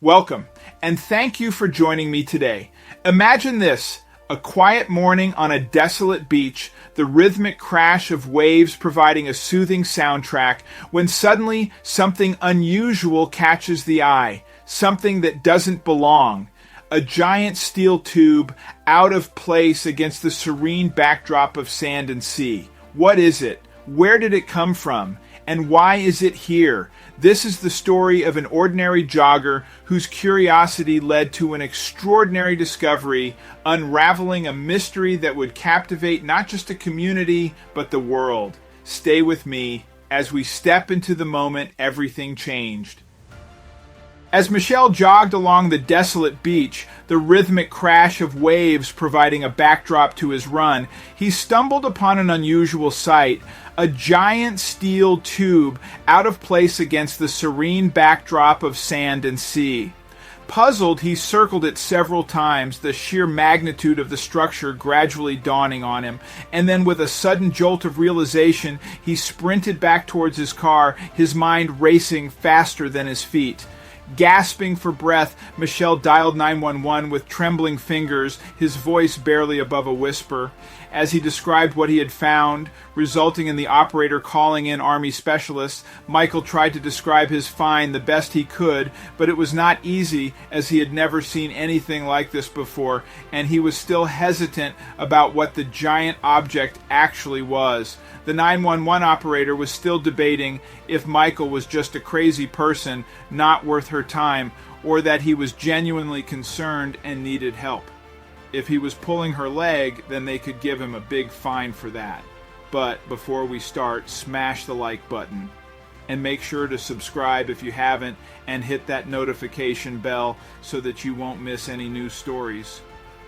Welcome, and thank you for joining me today. Imagine this, a quiet morning on a desolate beach, the rhythmic crash of waves providing a soothing soundtrack, when suddenly something unusual catches the eye, something that doesn't belong. A giant steel tube out of place against the serene backdrop of sand and sea. What is it? Where did it come from? And why is it here? This is the story of an ordinary jogger whose curiosity led to an extraordinary discovery, unraveling a mystery that would captivate not just a community, but the world. Stay with me as we step into the moment everything changed. As Michel jogged along the desolate beach, the rhythmic crash of waves providing a backdrop to his run, he stumbled upon an unusual sight, a giant steel tube out of place against the serene backdrop of sand and sea. Puzzled, he circled it several times, the sheer magnitude of the structure gradually dawning on him, and then with a sudden jolt of realization, he sprinted back towards his car, his mind racing faster than his feet. Gasping for breath, Michel dialed 911 with trembling fingers, his voice barely above a whisper. As he described what he had found, resulting in the operator calling in Army specialists, Michael tried to describe his find the best he could, but it was not easy as he had never seen anything like this before, and he was still hesitant about what the giant object actually was. The 911 operator was still debating if Michael was just a crazy person, not worth her time, or that he was genuinely concerned and needed help. If he was pulling her leg, then they could give him a big fine for that. But before we start, smash the like button. And make sure to subscribe if you haven't, and hit that notification bell so that you won't miss any new stories.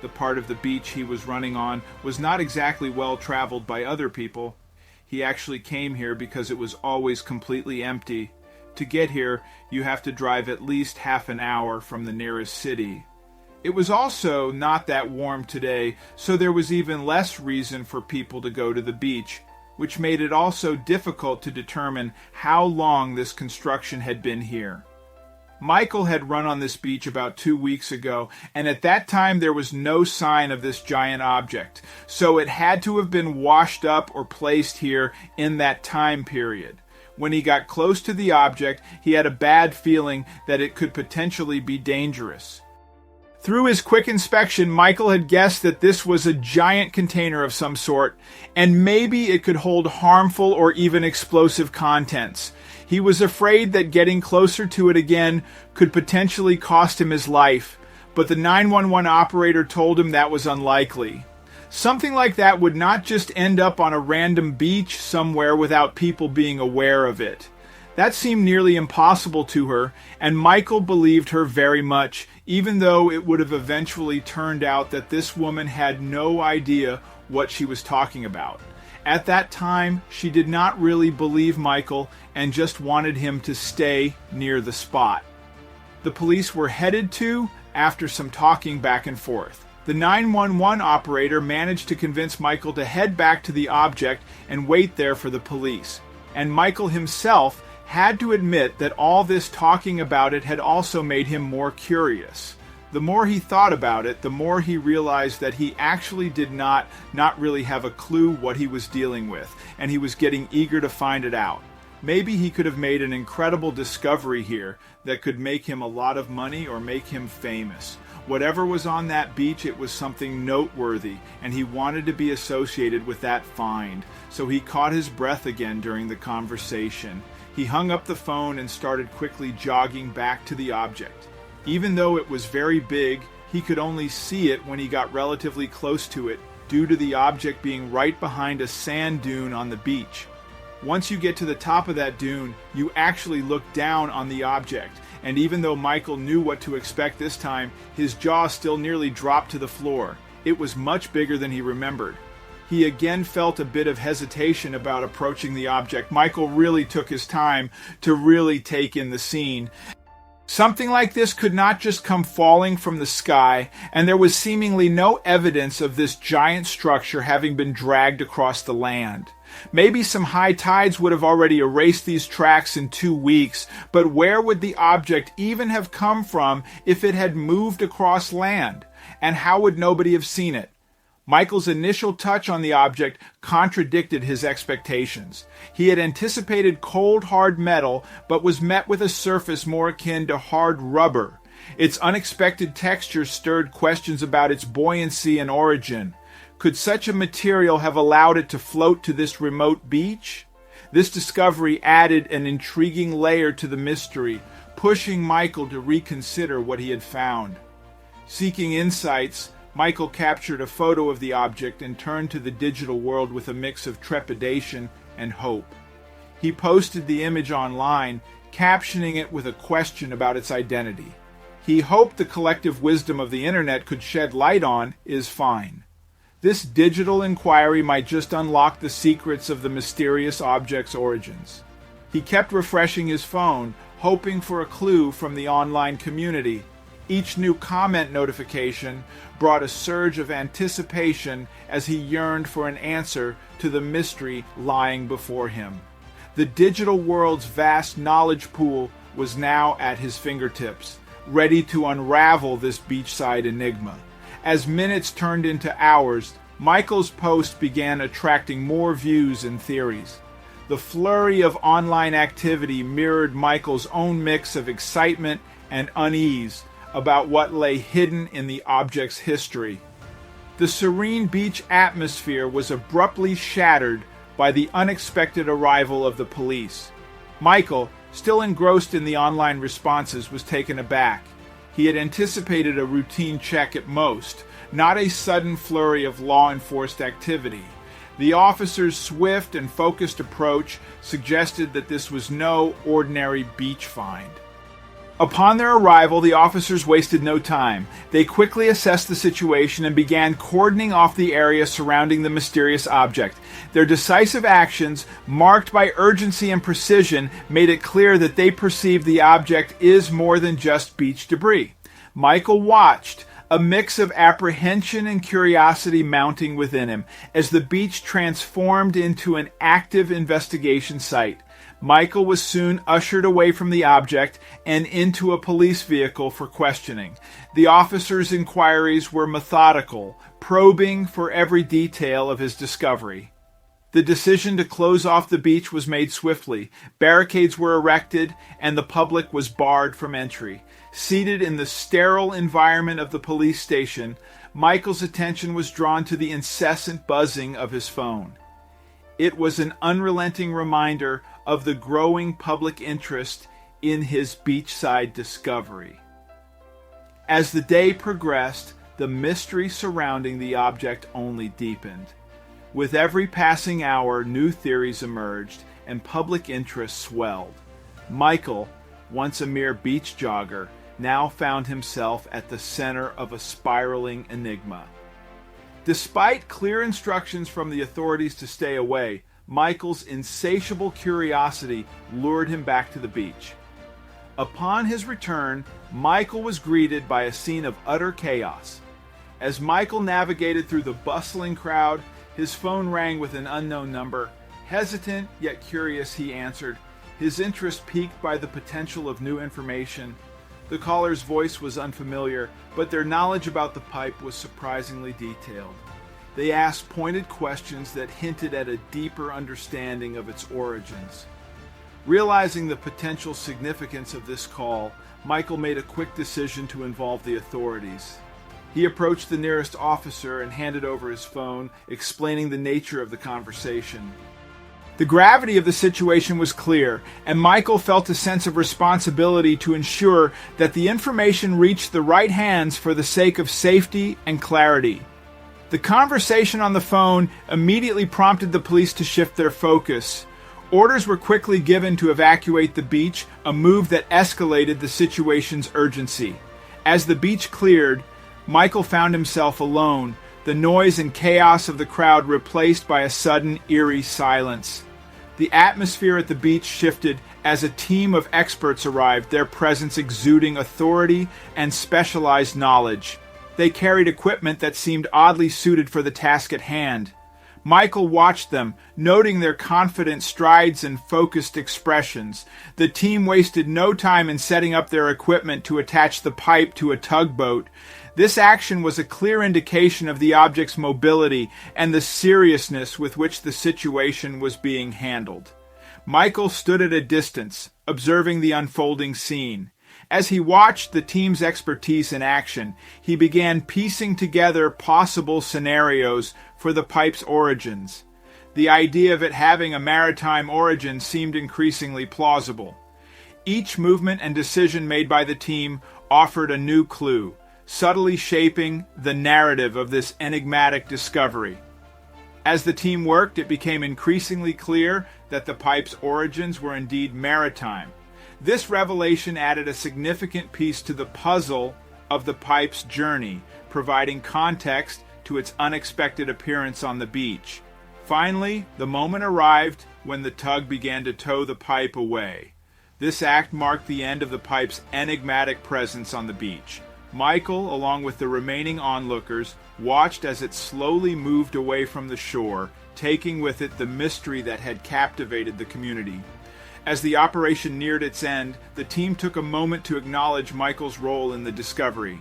The part of the beach he was running on was not exactly well traveled by other people. He actually came here because it was always completely empty. To get here, you have to drive at least half an hour from the nearest city. It was also not that warm today, so there was even less reason for people to go to the beach, which made it also difficult to determine how long this construction had been here. Michael had run on this beach about 2 weeks ago, and at that time there was no sign of this giant object, so it had to have been washed up or placed here in that time period. When he got close to the object, he had a bad feeling that it could potentially be dangerous. Through his quick inspection, Michael had guessed that this was a giant container of some sort, and maybe it could hold harmful or even explosive contents. He was afraid that getting closer to it again could potentially cost him his life, but the 911 operator told him that was unlikely. Something like that would not just end up on a random beach somewhere without people being aware of it. That seemed nearly impossible to her, and Michael believed her very much, even though it would have eventually turned out that this woman had no idea what she was talking about. At that time, she did not really believe Michael and just wanted him to stay near the spot. The police were headed to after some talking back and forth. The 911 operator managed to convince Michael to head back to the object and wait there for the police. And Michael himself had to admit that all this talking about it had also made him more curious. The more he thought about it, the more he realized that he actually did not really have a clue what he was dealing with, and he was getting eager to find it out. Maybe he could have made an incredible discovery here that could make him a lot of money or make him famous. Whatever was on that beach, it was something noteworthy, and he wanted to be associated with that find. So he caught his breath again during the conversation. He hung up the phone and started quickly jogging back to the object. Even though it was very big, he could only see it when he got relatively close to it, due to the object being right behind a sand dune on the beach. Once you get to the top of that dune, you actually look down on the object, and even though Michael knew what to expect this time, his jaw still nearly dropped to the floor. It was much bigger than he remembered. He again felt a bit of hesitation about approaching the object. Michael really took his time to really take in the scene. Something like this could not just come falling from the sky, and there was seemingly no evidence of this giant structure having been dragged across the land. Maybe some high tides would have already erased these tracks in 2 weeks, but where would the object even have come from if it had moved across land? And how would nobody have seen it? Michael's initial touch on the object contradicted his expectations. He had anticipated cold, hard metal, but was met with a surface more akin to hard rubber. Its unexpected texture stirred questions about its buoyancy and origin. Could such a material have allowed it to float to this remote beach? This discovery added an intriguing layer to the mystery, pushing Michael to reconsider what he had found. Seeking insights, Michael captured a photo of the object and turned to the digital world with a mix of trepidation and hope. He posted the image online, captioning it with a question about its identity. He hoped the collective wisdom of the internet could shed light on is fine. This digital inquiry might just unlock the secrets of the mysterious object's origins. He kept refreshing his phone, hoping for a clue from the online community. Each new comment notification brought a surge of anticipation as he yearned for an answer to the mystery lying before him. The digital world's vast knowledge pool was now at his fingertips, ready to unravel this beachside enigma. As minutes turned into hours, Michael's post began attracting more views and theories. The flurry of online activity mirrored Michael's own mix of excitement and unease about what lay hidden in the object's history. The serene beach atmosphere was abruptly shattered by the unexpected arrival of the police. Michael, still engrossed in the online responses, was taken aback. He had anticipated a routine check at most, not a sudden flurry of law-enforced activity. The officers' swift and focused approach suggested that this was no ordinary beach find. Upon their arrival, the officers wasted no time. They quickly assessed the situation and began cordoning off the area surrounding the mysterious object. Their decisive actions, marked by urgency and precision, made it clear that they perceived the object is more than just beach debris. Michael watched, a mix of apprehension and curiosity mounting within him, as the beach transformed into an active investigation site. Michael was soon ushered away from the object and into a police vehicle for questioning. The officers' inquiries were methodical, probing for every detail of his discovery. The decision to close off the beach was made swiftly. Barricades were erected, and the public was barred from entry. Seated in the sterile environment of the police station, Michael's attention was drawn to the incessant buzzing of his phone. It was an unrelenting reminder of the growing public interest in his beachside discovery. As the day progressed, the mystery surrounding the object only deepened. With every passing hour, new theories emerged, and public interest swelled. Michael, once a mere beach jogger, now found himself at the center of a spiraling enigma. Despite clear instructions from the authorities to stay away, Michael's insatiable curiosity lured him back to the beach. Upon his return, Michael was greeted by a scene of utter chaos. As Michael navigated through the bustling crowd, his phone rang with an unknown number. Hesitant yet curious, he answered, his interest piqued by the potential of new information. The caller's voice was unfamiliar, but their knowledge about the pipe was surprisingly detailed. They asked pointed questions that hinted at a deeper understanding of its origins. Realizing the potential significance of this call, Michael made a quick decision to involve the authorities. He approached the nearest officer and handed over his phone, explaining the nature of the conversation. The gravity of the situation was clear, and Michael felt a sense of responsibility to ensure that the information reached the right hands for the sake of safety and clarity. The conversation on the phone immediately prompted the police to shift their focus. Orders were quickly given to evacuate the beach, a move that escalated the situation's urgency. As the beach cleared, Michael found himself alone, the noise and chaos of the crowd replaced by a sudden, eerie silence. The atmosphere at the beach shifted as a team of experts arrived, their presence exuding authority and specialized knowledge. They carried equipment that seemed oddly suited for the task at hand. Michael watched them, noting their confident strides and focused expressions. The team wasted no time in setting up their equipment to attach the pipe to a tugboat. This action was a clear indication of the object's mobility and the seriousness with which the situation was being handled. Michael stood at a distance, observing the unfolding scene. As he watched the team's expertise in action, he began piecing together possible scenarios for the pipe's origins. The idea of it having a maritime origin seemed increasingly plausible. Each movement and decision made by the team offered a new clue, subtly shaping the narrative of this enigmatic discovery. As the team worked, it became increasingly clear that the pipe's origins were indeed maritime. This revelation added a significant piece to the puzzle of the pipe's journey, providing context to its unexpected appearance on the beach. Finally, the moment arrived when the tug began to tow the pipe away. This act marked the end of the pipe's enigmatic presence on the beach. Michael, along with the remaining onlookers, watched as it slowly moved away from the shore, taking with it the mystery that had captivated the community. As the operation neared its end, the team took a moment to acknowledge Michael's role in the discovery.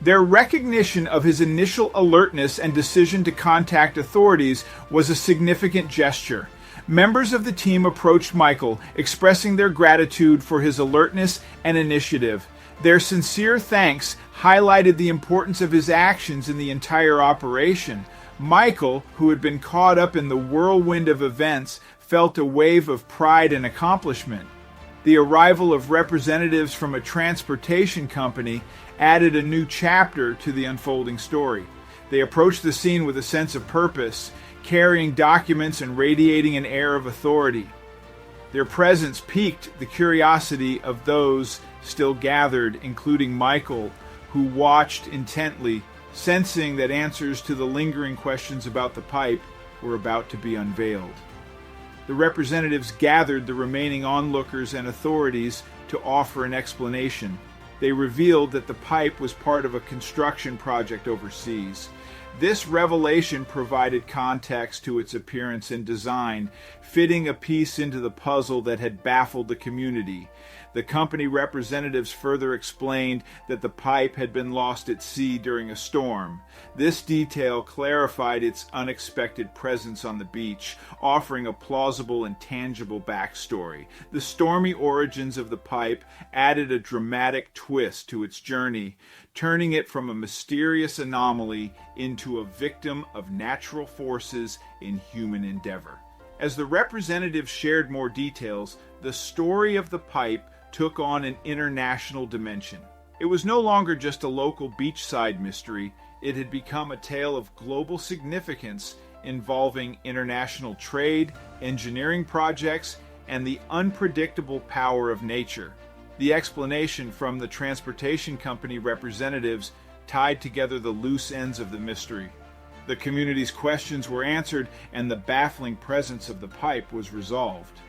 Their recognition of his initial alertness and decision to contact authorities was a significant gesture. Members of the team approached Michael, expressing their gratitude for his alertness and initiative. Their sincere thanks highlighted the importance of his actions in the entire operation. Michael, who had been caught up in the whirlwind of events, felt a wave of pride and accomplishment. The arrival of representatives from a transportation company added a new chapter to the unfolding story. They approached the scene with a sense of purpose, carrying documents and radiating an air of authority. Their presence piqued the curiosity of those still gathered, including Michael, who watched intently, sensing that answers to the lingering questions about the pipe were about to be unveiled. The representatives gathered the remaining onlookers and authorities to offer an explanation. They revealed that the pipe was part of a construction project overseas. This revelation provided context to its appearance and design, fitting a piece into the puzzle that had baffled the community. The company representatives further explained that the pipe had been lost at sea during a storm. This detail clarified its unexpected presence on the beach, offering a plausible and tangible backstory. The stormy origins of the pipe added a dramatic twist to its journey, turning it from a mysterious anomaly into a victim of natural forces in human endeavor. As the representatives shared more details, the story of the pipe took on an international dimension. It was no longer just a local beachside mystery. It had become a tale of global significance involving international trade, engineering projects, and the unpredictable power of nature. The explanation from the transportation company representatives tied together the loose ends of the mystery. The community's questions were answered, and the baffling presence of the pipe was resolved.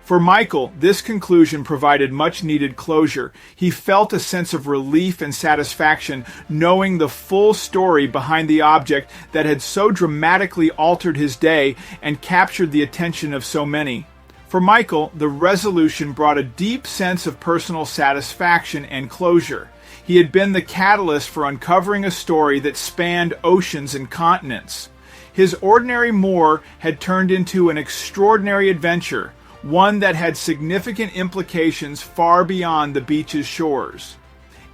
For Michael, this conclusion provided much-needed closure. He felt a sense of relief and satisfaction knowing the full story behind the object that had so dramatically altered his day and captured the attention of so many. For Michael, the resolution brought a deep sense of personal satisfaction and closure. He had been the catalyst for uncovering a story that spanned oceans and continents. His ordinary moor had turned into an extraordinary adventure, one that had significant implications far beyond the beach's shores.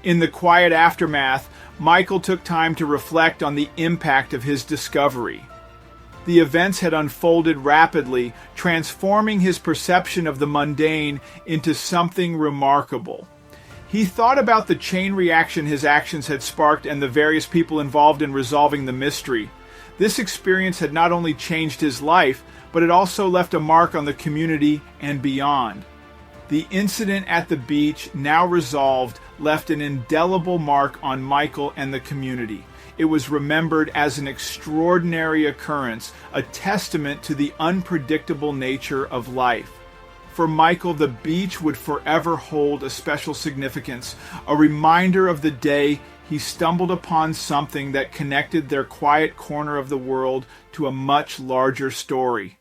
In the quiet aftermath, Michael took time to reflect on the impact of his discovery. The events had unfolded rapidly, transforming his perception of the mundane into something remarkable. He thought about the chain reaction his actions had sparked and the various people involved in resolving the mystery. This experience had not only changed his life, but it also left a mark on the community and beyond. The incident at the beach, now resolved, left an indelible mark on Michael and the community. It was remembered as an extraordinary occurrence, a testament to the unpredictable nature of life. For Michael, the beach would forever hold a special significance, a reminder of the day he stumbled upon something that connected their quiet corner of the world to a much larger story.